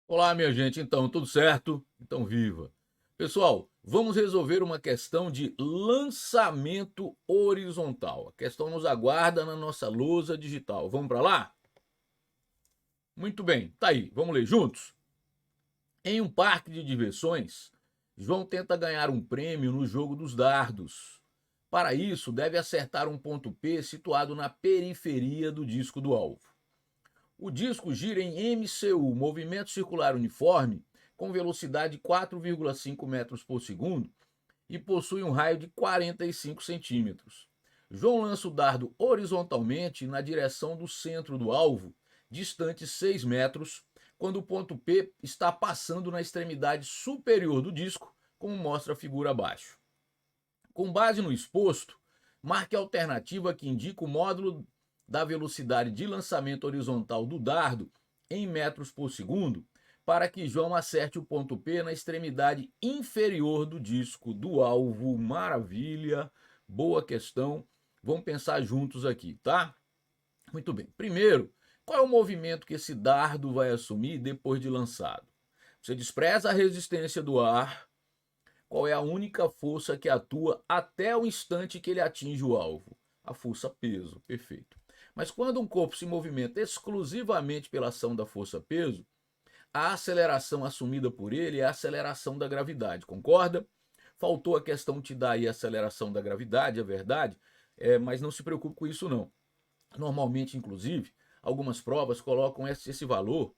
Olá, minha gente. Então, tudo certo? Então, viva. Pessoal, vamos resolver uma questão de lançamento horizontal. A questão nos aguarda na nossa lousa digital. Vamos para lá? Muito bem, tá aí. Vamos ler juntos? Em um parque de diversões, João tenta ganhar um prêmio no jogo dos dardos. Para isso, deve acertar um ponto P situado na periferia do disco do alvo. O disco gira em MCU, movimento circular uniforme, com velocidade de 4,5 metros por segundo e possui um raio de 45 centímetros. João lança o dardo horizontalmente na direção do centro do alvo, distante 6 metros, quando o ponto P está passando na extremidade superior do disco, como mostra a figura abaixo. Com base no exposto, marque a alternativa que indica o módulo da velocidade de lançamento horizontal do dardo em metros por segundo para que João acerte o ponto P na extremidade inferior do disco do alvo. Maravilha, boa questão. Vamos pensar juntos aqui, tá? Muito bem. Primeiro, qual é o movimento que esse dardo vai assumir depois de lançado? Você despreza a resistência do ar. Qual é a única força que atua até o instante que ele atinge o alvo? A força peso, perfeito. Mas quando um corpo se movimenta exclusivamente pela ação da força peso, a aceleração assumida por ele é a aceleração da gravidade, concorda? Faltou a questão de te dar aí a aceleração da gravidade, é verdade, mas não se preocupe com isso não. Normalmente, inclusive, algumas provas colocam esse valor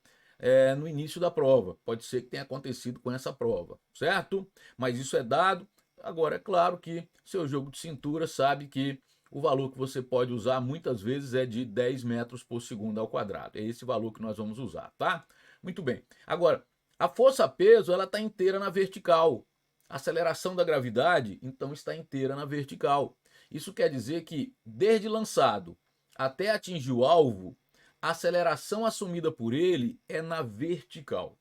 no início da prova. Pode ser que tenha acontecido com essa prova, certo? Mas isso é dado. Agora, é claro que seu jogo de cintura sabe que o valor que você pode usar muitas vezes é de 10 metros por segundo ao quadrado. É esse valor que nós vamos usar, tá? Muito bem. Agora, a força-peso ela está inteira na vertical. A aceleração da gravidade, então, está inteira na vertical. Isso quer dizer que, desde lançado até atingir o alvo, a aceleração assumida por ele é na vertical.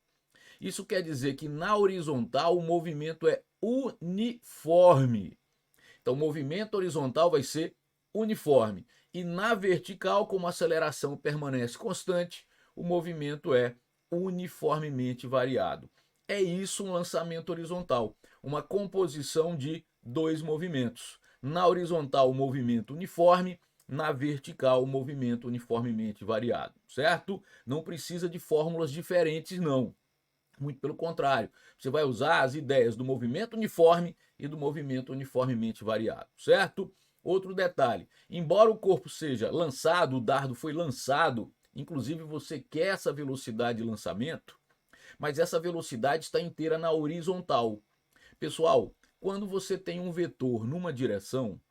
Isso quer dizer que na horizontal o movimento é uniforme. Então, o movimento horizontal vai ser uniforme. E na vertical, como a aceleração permanece constante, o movimento é uniformemente variado. É isso um lançamento horizontal, uma composição de dois movimentos. Na horizontal, o movimento uniforme, na vertical, o movimento uniformemente variado, certo? Não precisa de fórmulas diferentes, não. Muito pelo contrário, você vai usar as ideias do movimento uniforme e do movimento uniformemente variado, certo? Outro detalhe: embora o corpo seja lançado, o dardo foi lançado, inclusive você quer essa velocidade de lançamento, mas essa velocidade está inteira na horizontal. Pessoal, quando você tem um vetor numa direção,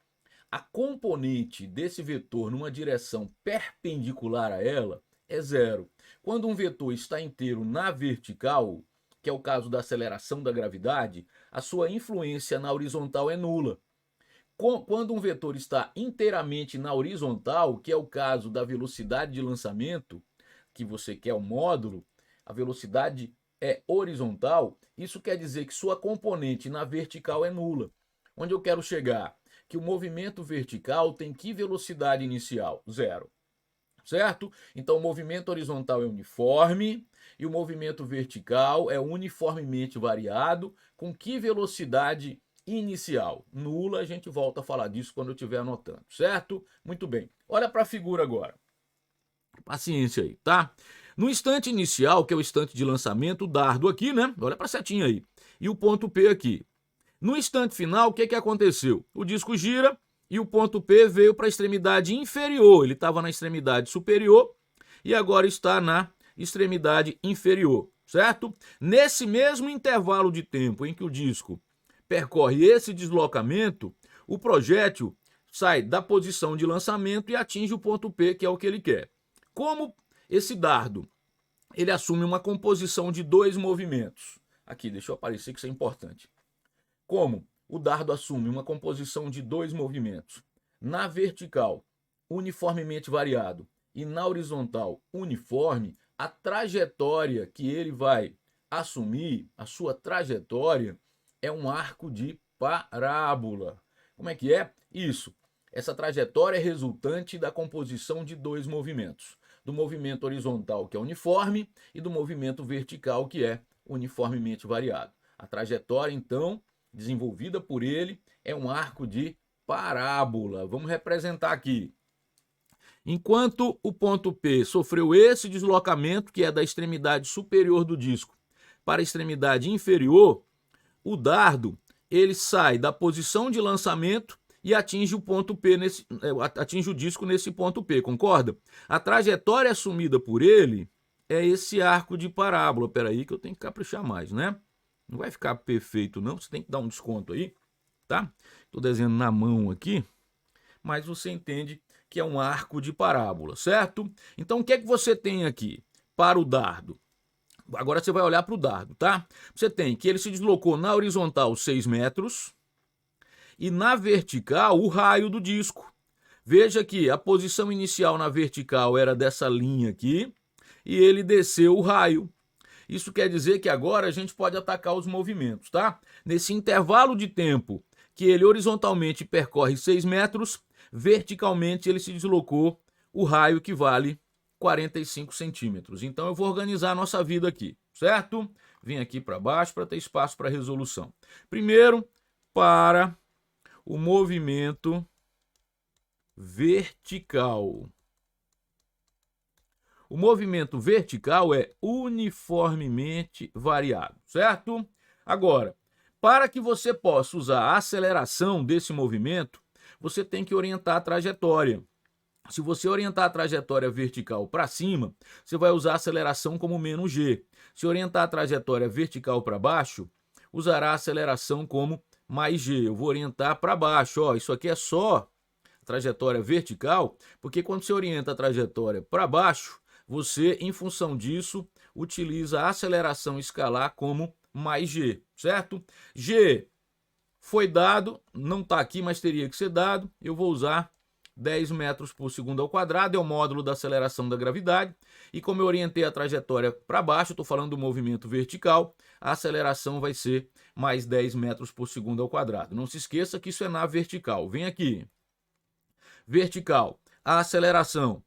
a componente desse vetor numa direção perpendicular a ela é zero. Quando um vetor está inteiro na vertical, que é o caso da aceleração da gravidade, a sua influência na horizontal é nula. Quando um vetor está inteiramente na horizontal, que é o caso da velocidade de lançamento, que você quer o módulo, a velocidade é horizontal, isso quer dizer que sua componente na vertical é nula. Onde eu quero chegar? Que o movimento vertical tem que velocidade inicial? Zero. Certo? Então o movimento horizontal é uniforme e o movimento vertical é uniformemente variado. Com que velocidade inicial? Nula, a gente volta a falar disso quando eu estiver anotando, certo? Muito bem. Olha para a figura agora. Paciência aí, tá? No instante inicial, que é o instante de lançamento, o dardo aqui, né? Olha para a setinha aí. E o ponto P aqui. No instante final, o que aconteceu? O disco gira e o ponto P veio para a extremidade inferior. Ele estava na extremidade superior e agora está na extremidade inferior, certo? Nesse mesmo intervalo de tempo em que o disco percorre esse deslocamento, o projétil sai da posição de lançamento e atinge o ponto P, que é o que ele quer. Como esse dardo ele assume uma composição de dois movimentos. Aqui, deixa eu aparecer que isso é importante. Como o dardo assume uma composição de dois movimentos, na vertical, uniformemente variado, e na horizontal, uniforme, a trajetória que ele vai assumir, a sua trajetória, é um arco de parábola. Como é que é? Isso. Essa trajetória é resultante da composição de dois movimentos. do movimento horizontal, que é uniforme, e do movimento vertical, que é uniformemente variado. A trajetória, então, desenvolvida por ele, é um arco de parábola. Vamos representar aqui. Enquanto o ponto P sofreu esse deslocamento, que é da extremidade superior do disco para a extremidade inferior, o dardo ele sai da posição de lançamento e atinge o ponto P atinge o disco nesse ponto P, concorda? A trajetória assumida por ele é esse arco de parábola. Espera aí que eu tenho que caprichar mais, né? Não vai ficar perfeito não, você tem que dar um desconto aí, tá? Estou desenhando na mão aqui, mas você entende que é um arco de parábola, certo? Então o que é que você tem aqui para o dardo? Agora você vai olhar para o dardo, tá? Você tem que ele se deslocou na horizontal 6 metros e na vertical o raio do disco. Veja que a posição inicial na vertical era dessa linha aqui e ele desceu o raio. Isso quer dizer que agora a gente pode atacar os movimentos, tá? Nesse intervalo de tempo que ele horizontalmente percorre 6 metros, verticalmente ele se deslocou o raio que vale 45 centímetros. Então eu vou organizar a nossa vida aqui, certo? Vim aqui para baixo para ter espaço para resolução. Primeiro, para o movimento vertical. O movimento vertical é uniformemente variado, certo? Agora, para que você possa usar a aceleração desse movimento, você tem que orientar a trajetória. Se você orientar a trajetória vertical para cima, você vai usar a aceleração como menos g. Se orientar a trajetória vertical para baixo, usará a aceleração como mais g. Eu vou orientar para baixo. Ó, isso aqui é só trajetória vertical, porque quando você orienta a trajetória para baixo, você, em função disso, utiliza a aceleração escalar como mais g, certo? G foi dado, não está aqui, mas teria que ser dado. Eu vou usar 10 metros por segundo ao quadrado, é o módulo da aceleração da gravidade. E como eu orientei a trajetória para baixo, estou falando do movimento vertical, a aceleração vai ser mais 10 metros por segundo ao quadrado. Não se esqueça que isso é na vertical. Vem aqui. Vertical, a aceleração,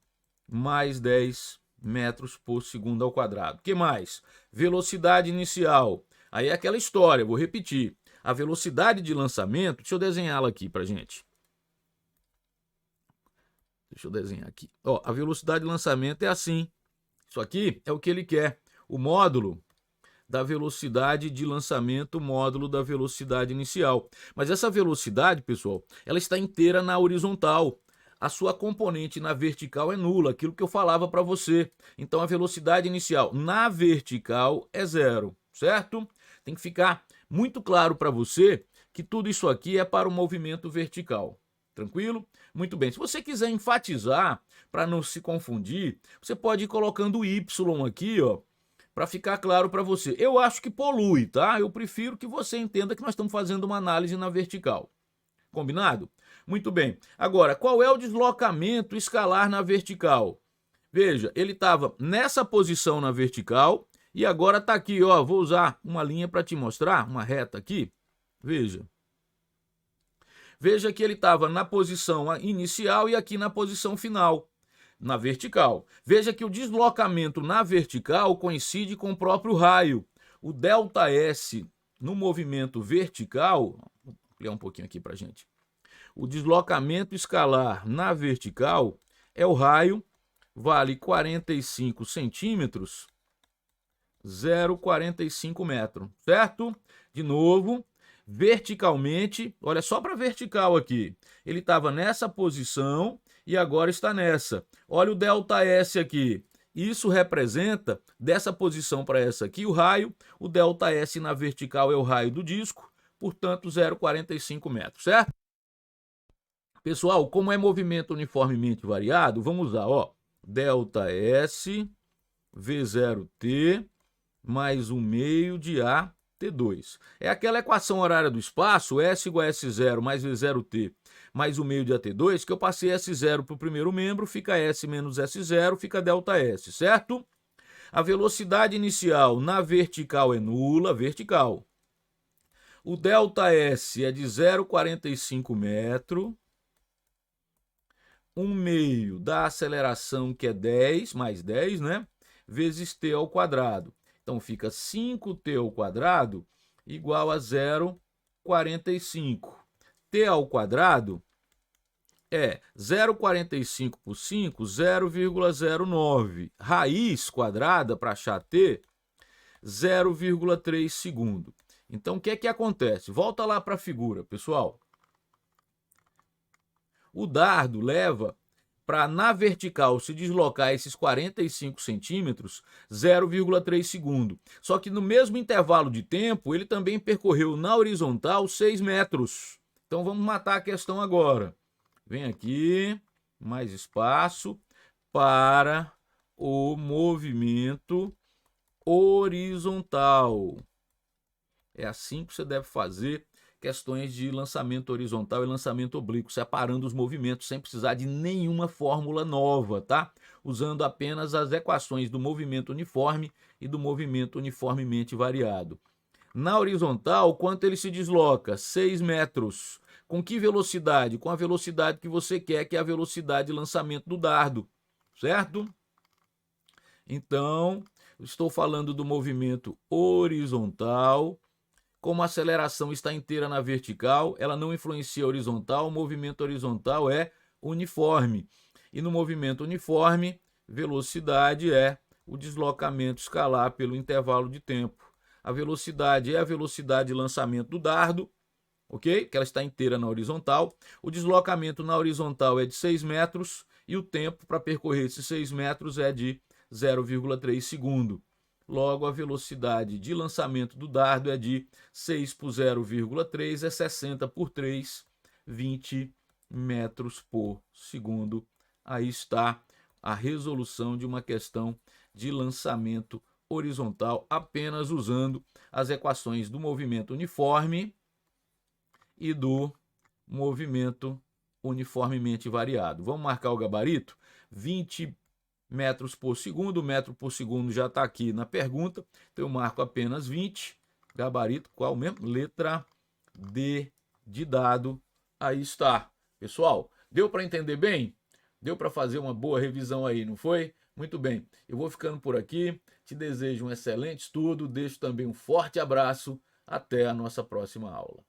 mais 10 metros por segundo ao quadrado. O que mais? Velocidade inicial. Aí é aquela história, vou repetir. A velocidade de lançamento, deixa eu desenhá-la aqui para gente. Deixa eu desenhar aqui. Ó, a velocidade de lançamento é assim. Isso aqui é o que ele quer. O módulo da velocidade de lançamento, módulo da velocidade inicial. Mas essa velocidade, pessoal, ela está inteira na horizontal. A sua componente na vertical é nula, aquilo que eu falava para você. Então a velocidade inicial na vertical é zero, certo? Tem que ficar muito claro para você que tudo isso aqui é para o movimento vertical. Tranquilo? Muito bem. Se você quiser enfatizar, para não se confundir, você pode ir colocando o Y aqui, ó, para ficar claro para você. Eu acho que polui, tá? Eu prefiro que você entenda que nós estamos fazendo uma análise na vertical. Combinado? Muito bem. Agora, qual é o deslocamento escalar na vertical? Veja, ele estava nessa posição na vertical e agora está aqui, ó. Vou usar uma linha para te mostrar, uma reta aqui. Veja. Veja que ele estava na posição inicial e aqui na posição final, na vertical. Veja que o deslocamento na vertical coincide com o próprio raio. O ΔS no movimento vertical, vou ampliar um pouquinho aqui para a gente. O deslocamento escalar na vertical é o raio, vale 45 centímetros, 0,45 metros, certo? De novo, verticalmente, olha só para vertical aqui, ele estava nessa posição e agora está nessa. Olha o ΔS aqui, isso representa, dessa posição para essa aqui, o raio, o ΔS na vertical é o raio do disco, portanto 0,45 metros, certo? Pessoal, como é movimento uniformemente variado, vamos usar, ó, ΔS V0T mais 1 meio de A T2. É aquela equação horária do espaço, S igual a S0 mais V0T mais 1 meio de AT2, que eu passei S0 para o primeiro membro, fica S menos S0, fica ΔS, certo? A velocidade inicial na vertical é nula, vertical. O ΔS é de 0,45 metro. 1/2 da aceleração, que é 10, mais 10, né? Vezes t ao quadrado. Então, fica 5t ao quadrado igual a 0,45. T ao quadrado é 0,45 por 5, 0,09. Raiz quadrada, para achar t, 0,3 segundo. Então, o que é que acontece? Volta lá para a figura, pessoal. O dardo leva para, na vertical, se deslocar esses 45 centímetros, 0,3 segundo. Só que no mesmo intervalo de tempo, ele também percorreu na horizontal 6 metros. Então, vamos matar a questão agora. Vem aqui, mais espaço, para o movimento horizontal. É assim que você deve fazer questões de lançamento horizontal e lançamento oblíquo, separando os movimentos sem precisar de nenhuma fórmula nova, tá? Usando apenas as equações do movimento uniforme e do movimento uniformemente variado. Na horizontal, quanto ele se desloca? 6 metros. Com que velocidade? Com a velocidade que você quer, que é a velocidade de lançamento do dardo, certo? Então, estou falando do movimento horizontal. Como a aceleração está inteira na vertical, ela não influencia a horizontal, o movimento horizontal é uniforme. E no movimento uniforme, velocidade é o deslocamento escalar pelo intervalo de tempo. A velocidade é a velocidade de lançamento do dardo, ok? Que ela está inteira na horizontal. O deslocamento na horizontal é de 6 metros e o tempo para percorrer esses 6 metros é de 0,3 segundo. Logo, a velocidade de lançamento do dardo é de 6 por 0,3, é 60 por 3, 20 metros por segundo. Aí está a resolução de uma questão de lançamento horizontal, apenas usando as equações do movimento uniforme e do movimento uniformemente variado. Vamos marcar o gabarito? 20 metros por segundo, o metro por segundo já está aqui na pergunta, então eu marco apenas 20, gabarito qual mesmo? Letra D de dado, aí está. Pessoal, deu para entender bem? Deu para fazer uma boa revisão aí, não foi? Muito bem, eu vou ficando por aqui, te desejo um excelente estudo, deixo também um forte abraço, até a nossa próxima aula.